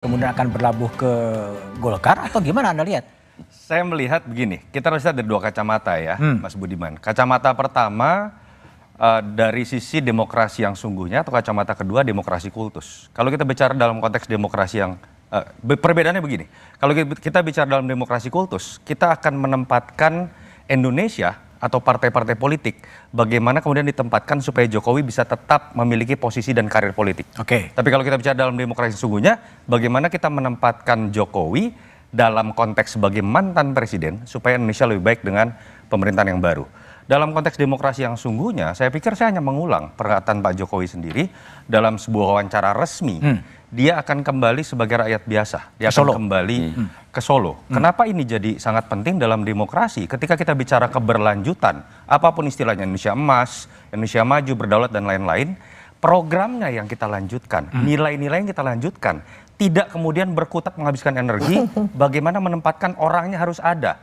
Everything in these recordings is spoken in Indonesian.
kemudian akan berlabuh ke Golkar atau gimana Anda lihat? Saya melihat begini, kita harus lihat dari dua kacamata ya, Mas Budiman. Kacamata pertama dari sisi demokrasi yang sungguhnya, atau kacamata kedua demokrasi kultus. Kalau kita bicara dalam konteks demokrasi yang perbedaannya begini, kalau kita bicara dalam demokrasi kultus, kita akan menempatkan Indonesia atau partai-partai politik bagaimana kemudian ditempatkan supaya Jokowi bisa tetap memiliki posisi dan karir politik. Oke. Tapi kalau kita bicara dalam demokrasi sesungguhnya, bagaimana kita menempatkan Jokowi dalam konteks sebagai mantan presiden supaya Indonesia lebih baik dengan pemerintahan yang baru. Dalam konteks demokrasi yang sungguhnya, saya pikir saya hanya mengulang perkataan Pak Jokowi sendiri dalam sebuah wawancara resmi. Dia akan kembali sebagai rakyat biasa. Dia akan kembali ke Solo. Kenapa ini jadi sangat penting dalam demokrasi? Ketika kita bicara keberlanjutan, apapun istilahnya, Indonesia emas, Indonesia maju, berdaulat, dan lain-lain, programnya yang kita lanjutkan, nilai-nilai yang kita lanjutkan, tidak kemudian berkutat menghabiskan energi, bagaimana menempatkan orangnya harus ada.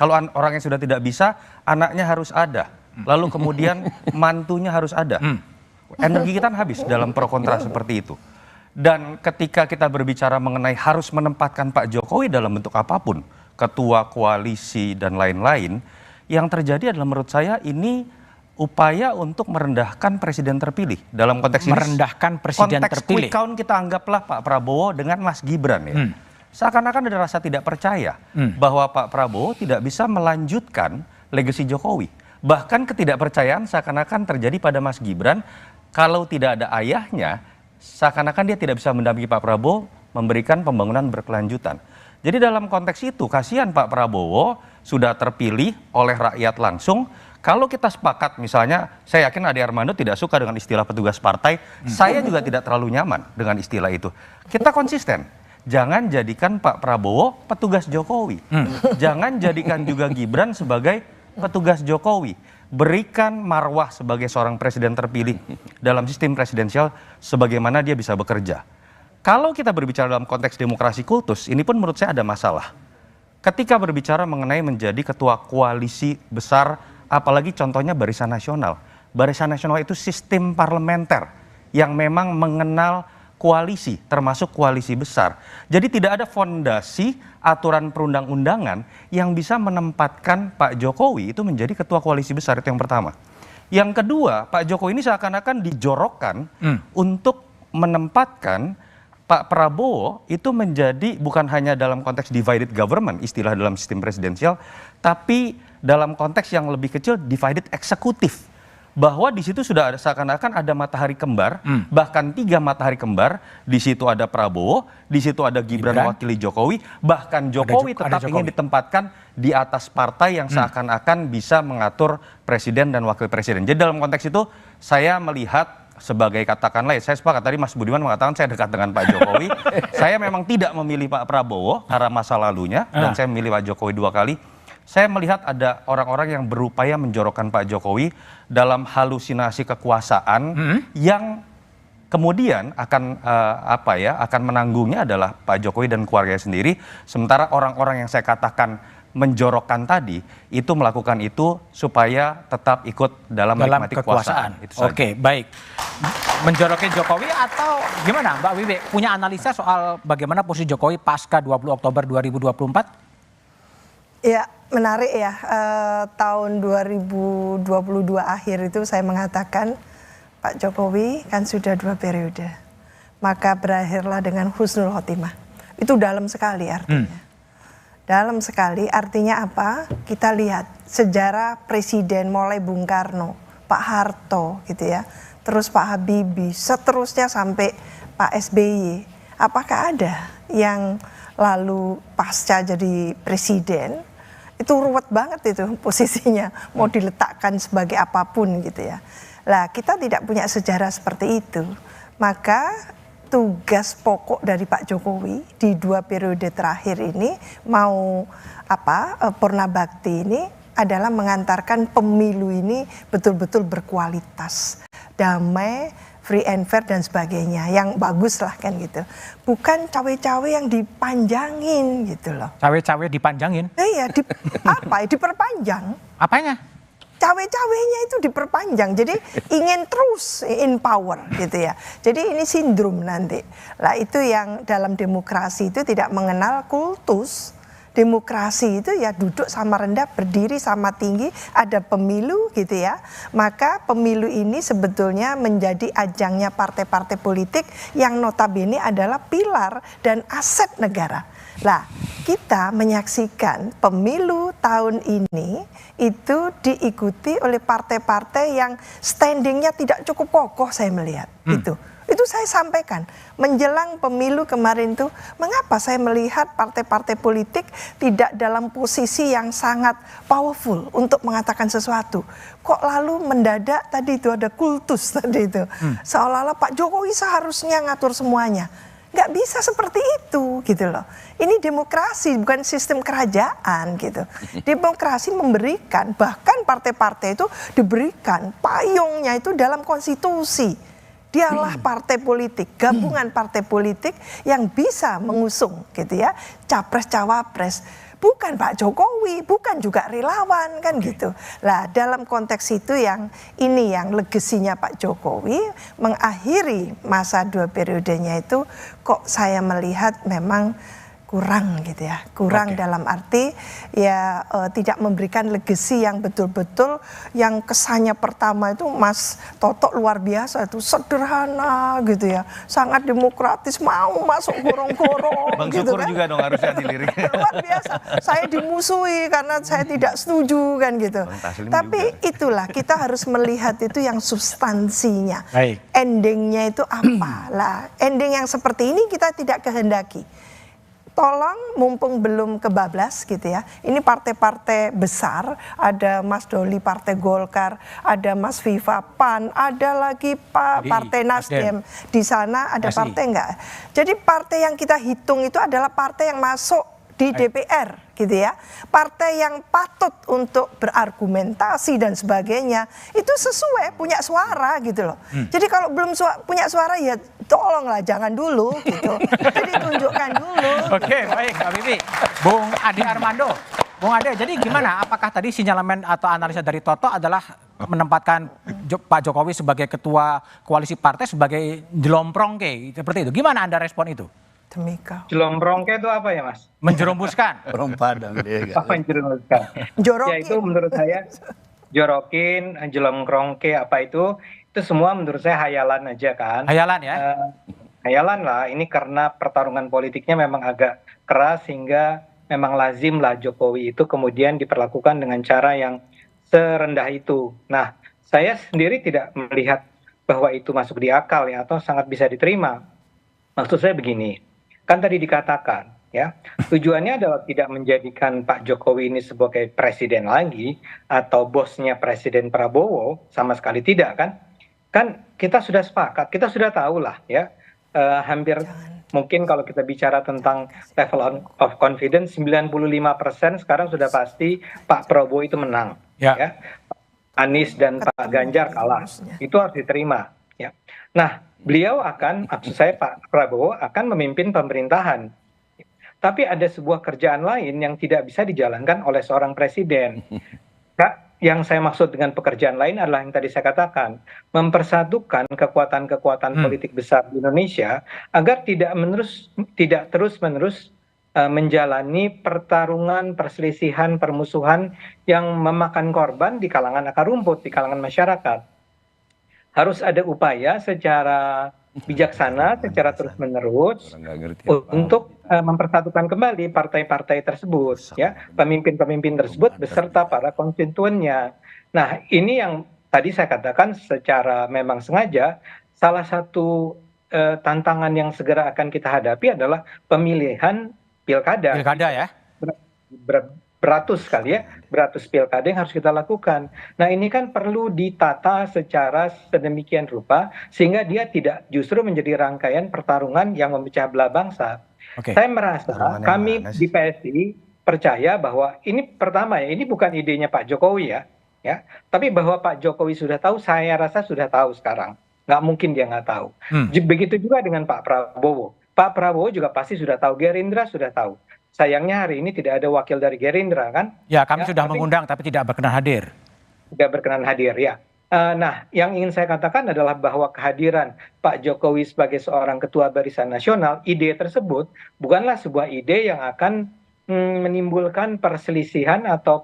Kalau orangnya sudah tidak bisa, anaknya harus ada. Lalu kemudian mantunya harus ada. Energi kita habis dalam pro kontra seperti itu. Dan ketika kita berbicara mengenai harus menempatkan Pak Jokowi dalam bentuk apapun, ketua koalisi dan lain-lain, yang terjadi adalah menurut saya ini upaya untuk merendahkan presiden terpilih. Dalam konteks ini, merendahkan presiden konteks terpilih. quick count kita anggaplah Pak Prabowo dengan Mas Gibran ya. Seakan-akan ada rasa tidak percaya bahwa Pak Prabowo tidak bisa melanjutkan legasi Jokowi. Bahkan ketidakpercayaan seakan-akan terjadi pada Mas Gibran, kalau tidak ada ayahnya, seakan-akan dia tidak bisa mendampingi Pak Prabowo memberikan pembangunan berkelanjutan. Jadi dalam konteks itu, kasihan Pak Prabowo sudah terpilih oleh rakyat langsung. Kalau kita sepakat misalnya, saya yakin Ade Armando tidak suka dengan istilah petugas partai, saya juga tidak terlalu nyaman dengan istilah itu. Kita konsisten, jangan jadikan Pak Prabowo petugas Jokowi. Jangan jadikan juga Gibran sebagai petugas Jokowi. Berikan marwah sebagai seorang presiden terpilih dalam sistem presidensial sebagaimana dia bisa bekerja. Kalau kita berbicara dalam konteks demokrasi kultus, ini pun menurut saya ada masalah. Ketika berbicara mengenai menjadi ketua koalisi besar, apalagi contohnya Barisan Nasional. Barisan Nasional itu sistem parlementer yang memang mengenal koalisi, termasuk koalisi besar. Jadi tidak ada fondasi aturan perundang-undangan yang bisa menempatkan Pak Jokowi itu menjadi ketua koalisi besar, itu yang pertama. Yang kedua, Pak Jokowi ini seakan-akan dijorokkan untuk menempatkan Pak Prabowo itu menjadi bukan hanya dalam konteks divided government, istilah dalam sistem presidensial, tapi dalam konteks yang lebih kecil divided eksekutif. Bahwa di situ sudah ada seakan-akan ada matahari kembar, bahkan 3 matahari kembar. Di situ ada Prabowo, di situ ada Gibran mewakili Jokowi, bahkan Jokowi tetap ingin ditempatkan di atas partai yang seakan-akan bisa mengatur presiden dan wakil presiden. Jadi dalam konteks itu saya melihat sebagai katakanlah, saya sepakat tadi Mas Budiman mengatakan saya dekat dengan Pak Jokowi. Saya memang tidak memilih Pak Prabowo karena masa lalunya, dan saya memilih Pak Jokowi 2 kali. Saya melihat ada orang-orang yang berupaya menjorokkan Pak Jokowi dalam halusinasi kekuasaan yang kemudian akan akan menanggungnya adalah Pak Jokowi dan keluarganya sendiri. Sementara orang-orang yang saya katakan menjorokkan tadi itu melakukan itu supaya tetap ikut dalam menikmati kekuasaan. Oke, baik. Menjorokin Jokowi atau gimana Mbak Wiwi? Punya analisa soal bagaimana posisi Jokowi pasca 20 Oktober 2024? Ya, menarik ya. Tahun 2022 akhir itu saya mengatakan Pak Jokowi kan sudah 2 periode. Maka berakhirlah dengan husnul khotimah. Itu dalam sekali artinya. Dalam sekali artinya apa? Kita lihat sejarah presiden mulai Bung Karno, Pak Harto gitu ya. Terus Pak Habibie, seterusnya sampai Pak SBY. Apakah ada yang lalu pasca jadi presiden itu ruwet banget itu posisinya, mau diletakkan sebagai apapun gitu ya. Lah kita tidak punya sejarah seperti itu. Maka tugas pokok dari Pak Jokowi di 2 periode terakhir ini mau Purna Bakti ini adalah mengantarkan pemilu ini betul-betul berkualitas, damai, free and fair dan sebagainya, yang bagus lah kan gitu. Bukan cawe-cawe yang dipanjangin gitu loh. Cawe-cawe dipanjangin? Iya, diperpanjang. Apanya? cawe-cawenya itu diperpanjang. Jadi ingin terus in power gitu ya. Jadi ini sindrom nanti. Lah itu yang dalam demokrasi itu tidak mengenal kultus. Demokrasi itu ya duduk sama rendah, berdiri sama tinggi, ada pemilu gitu ya. Maka pemilu ini sebetulnya menjadi ajangnya partai-partai politik yang notabene adalah pilar dan aset negara. Lah, kita menyaksikan pemilu tahun ini itu diikuti oleh partai-partai yang standingnya tidak cukup kokoh saya melihat gitu. Itu saya sampaikan menjelang pemilu kemarin tuh, mengapa saya melihat partai-partai politik tidak dalam posisi yang sangat powerful untuk mengatakan sesuatu. Kok lalu mendadak tadi itu ada kultus tadi itu. Seolah-olah Pak Jokowi seharusnya ngatur semuanya. Nggak bisa seperti itu gitu loh. Ini demokrasi bukan sistem kerajaan gitu. Demokrasi memberikan, bahkan partai-partai itu diberikan payungnya itu dalam konstitusi. Dialah partai politik, gabungan partai politik yang bisa mengusung gitu ya, capres-cawapres. Bukan Pak Jokowi, bukan juga relawan kan gitu. Lah dalam konteks itu yang ini yang legasinya Pak Jokowi mengakhiri masa 2 periodenya itu kok saya melihat memang kurang gitu ya, kurang dalam arti ya tidak memberikan legasi yang betul-betul yang kesannya pertama itu Mas Toto luar biasa itu sederhana gitu ya, sangat demokratis mau masuk gorong-gorong. Bang gitu Syukur kan. juga dong harusnya dilirik. Luar biasa, saya dimusuhi karena saya tidak setuju kan gitu. Tapi itulah kita harus melihat itu yang substansinya. Baik. Endingnya itu apa lah? Ending yang seperti ini kita tidak kehendaki. Tolong mumpung belum kebablas gitu ya. Ini partai-partai besar, ada Mas Doli Partai Golkar, ada Mas Viva PAN, ada lagi Partai Nasdem. Di sana ada partai enggak? Jadi partai yang kita hitung itu adalah partai yang masuk di DPR gitu ya. Partai yang patut untuk berargumentasi dan sebagainya itu sesuai punya suara gitu loh. Jadi kalau belum punya suara ya tolonglah jangan dulu gitu. Jadi tunjukkan dulu. Oke, baik Mbak Bibi. Bung Ade Armando. Bung Ade, jadi gimana? Apakah tadi sinyalemen atau analisa dari Toto adalah menempatkan Pak Jokowi sebagai ketua koalisi partai sebagai jelomprongke seperti itu? Gimana Anda respon itu? Demi kau. Jelomprongke itu apa ya Mas? Menjerumuskan. Orang Padang dia. Apa yang jelomprongke? Jorokin. Ya itu menurut saya jorokin, jelomprongke apa itu semua menurut saya hayalan aja kan. Hayalan ya? Hayalan lah, ini karena pertarungan politiknya memang agak keras sehingga memang lazim lah Jokowi itu kemudian diperlakukan dengan cara yang serendah itu. Nah, saya sendiri tidak melihat bahwa itu masuk di akal ya atau sangat bisa diterima. Maksud saya begini, kan tadi dikatakan ya, tujuannya adalah tidak menjadikan Pak Jokowi ini sebagai presiden lagi atau bosnya Presiden Prabowo, sama sekali tidak kan. Kan kita sudah sepakat, kita sudah tahu lah ya, hampir mungkin kalau kita bicara tentang level of confidence 95% sekarang sudah pasti Pak Prabowo itu menang ya. Anies dan Pak Ganjar kalah, itu harus diterima ya. Nah, beliau akan, maksud saya Pak Prabowo akan memimpin pemerintahan. Tapi ada sebuah kerjaan lain yang tidak bisa dijalankan oleh seorang presiden. Yang saya maksud dengan pekerjaan lain adalah yang tadi saya katakan, mempersatukan kekuatan-kekuatan politik besar di Indonesia agar tidak terus-menerus menjalani pertarungan, perselisihan, permusuhan yang memakan korban di kalangan akar rumput, di kalangan masyarakat. Harus ada upaya secara bijaksana, secara terus-menerus untuk mempersatukan kembali partai-partai tersebut, ya, pemimpin-pemimpin tersebut beserta para konstituennya. Nah, ini yang tadi saya katakan secara memang sengaja salah satu tantangan yang segera akan kita hadapi adalah pemilihan pilkada. Pilkada ya. Beratus kali ya, beratus pilkada yang harus kita lakukan. Nah, ini kan perlu ditata secara sedemikian rupa sehingga dia tidak justru menjadi rangkaian pertarungan yang memecah belah bangsa. Saya merasa kami di PSI percaya bahwa ini pertama ya, ini bukan idenya Pak Jokowi ya, tapi bahwa Pak Jokowi sudah tahu, saya rasa sudah tahu sekarang. Nggak mungkin dia nggak tahu. Begitu juga dengan Pak Prabowo. Pak Prabowo juga pasti sudah tahu, Gerindra sudah tahu. Sayangnya hari ini tidak ada wakil dari Gerindra kan? Ya, kami sudah mengundang tapi tidak berkenan hadir. tidak berkenan hadir ya. Nah, yang ingin saya katakan adalah bahwa kehadiran Pak Jokowi sebagai seorang ketua Barisan Nasional, ide tersebut bukanlah sebuah ide yang akan menimbulkan perselisihan atau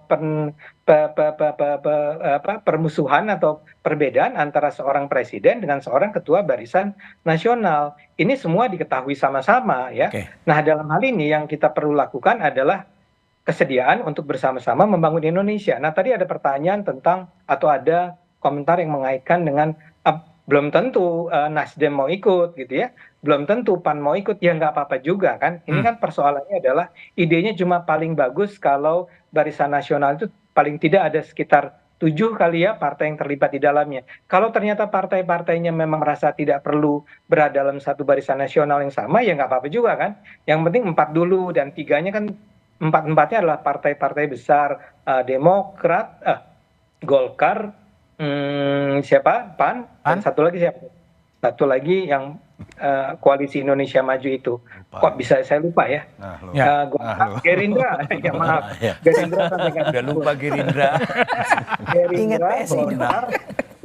permusuhan atau perbedaan antara seorang presiden dengan seorang ketua Barisan Nasional. Ini semua diketahui sama-sama ya. Oke. Nah, dalam hal ini yang kita perlu lakukan adalah kesediaan untuk bersama-sama membangun Indonesia. Nah, tadi ada pertanyaan tentang atau ada komentar yang mengaitkan dengan belum tentu Nasdem mau ikut gitu ya, belum tentu PAN mau ikut, ya nggak apa-apa juga kan. Ini kan persoalannya adalah idenya cuma paling bagus kalau Barisan Nasional itu paling tidak ada sekitar 7 kali ya partai yang terlibat di dalamnya. Kalau ternyata partai-partainya memang merasa tidak perlu berada dalam satu Barisan Nasional yang sama, ya nggak apa-apa juga kan. Yang penting 4 dulu, dan 3-nya kan 4-4-nya adalah partai-partai besar, Demokrat, Golkar, siapa? PAN, dan satu lagi siapa? Satu lagi yang Koalisi Indonesia Maju itu. Kok bisa saya lupa ya? Gerindra, ya maaf. Gerindra sampai nggak Udah lupa Gerindra. Ingat Gerindra, PSI dulu. Golkar,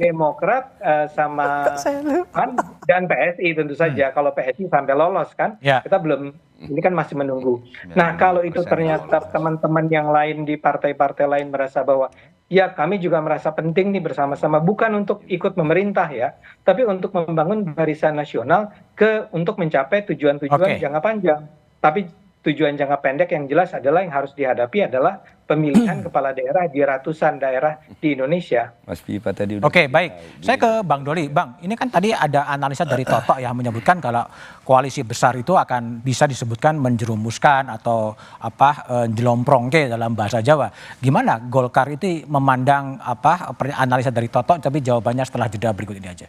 Demokrat, sama Kok saya lupa? PAN dan PSI tentu saja. Kalau PSI sampai lolos kan, Ya. kita belum, ini kan masih menunggu. Nah, kalau itu ternyata teman-teman yang lain di partai-partai lain merasa bahwa ya kami juga merasa penting nih bersama-sama, bukan untuk ikut memerintah ya, tapi untuk membangun Barisan Nasional untuk mencapai tujuan-tujuan Oke. jangka panjang. Tapi tujuan jangka pendek yang jelas adalah yang harus dihadapi adalah pemilihan kepala daerah di ratusan daerah di Indonesia. Mas Pipa tadi udah. Oke, baik. Saya ke Bang Doli. Bang, ini kan tadi ada analisa dari Toto yang menyebutkan kalau koalisi besar itu akan bisa disebutkan menjerumuskan atau jelomprongke dalam bahasa Jawa. Gimana Golkar itu memandang analisa dari Toto, tapi jawabannya setelah jeda berikut ini aja.